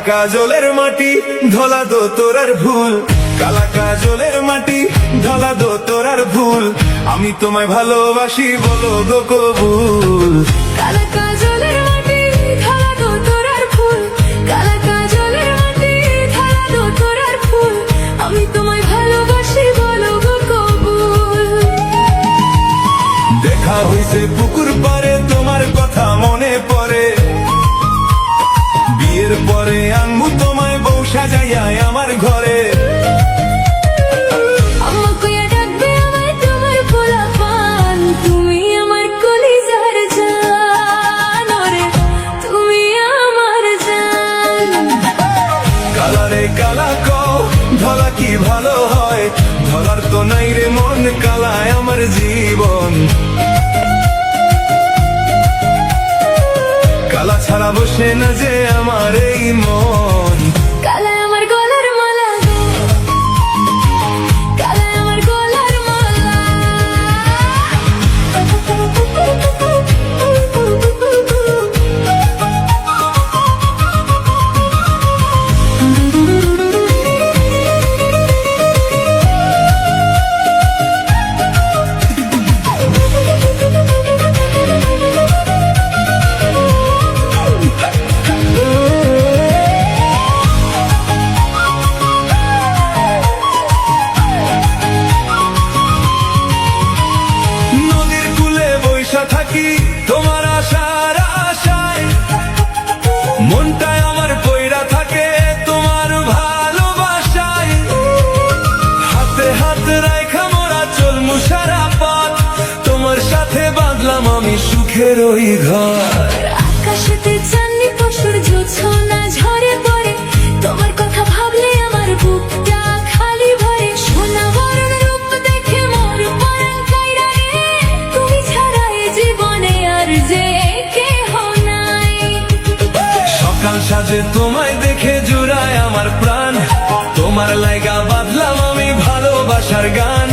কাজলের মাটি ধলা দো তোরার ভুল, কালা কাজলের মাটি ধলা দো তোরার ভুল, আমি তোমায় ভালোবাসি বলো গো কবুল। কালা কাজলের মাটি ধলা দো তোরার ভুল, কালা কাজলের মাটি ধলা দো তোরার ভুল, আমি তোমায় ভালোবাসি বলো গো কবুল। দেখা হইছে পুকুর পারে তোমার কথা মনে পড়ে, বিয়ের পরে আনবো তোমায় বউ সাজাইয়া আমার ঘরে। আম্মা কইয়া ডাকবে আমায় তোমার পোলাপান, তুমি আমার কলিজার জান, ওরে তুমি আমার জান। কালা রে কালা কও ধলা কি ভালো হয়, ধলার তো নাই রে মন, কালায় আমার জীবন। কালা ছাড়া বসে না যে আমার এই মন। কালায় আমার গলার মালা গো, কালায় আমার গলার মালা। নদীর কূলে বৈশা থাকি তোমার আশার আশায়, মনটায় আমার পয়রা থাকে তোমার ভালোবাসায়। হাতে হাত রাইখা মোরা চলমু সারা পথ, তোমার সাথে বাঁধলাম আমি সুখের ওই ঘর। আকাশেতে চাঁদনি পশুর জোছনা ঝরে পড়ে, তোমার কথা ভাবলে আমার বুকটা খালি ভরে। সোনা বরণ রূপ দেখে মোর পরাণ কাইরা রে, তুমি ছাড়া এ জীবনে আর যে কেহ নাই। সকাল সাজে তোমায় দেখে জুড়ায় আমার প্রাণ, তোমার লাইগা বাঁধলাম আমি ভালোবাসার গান।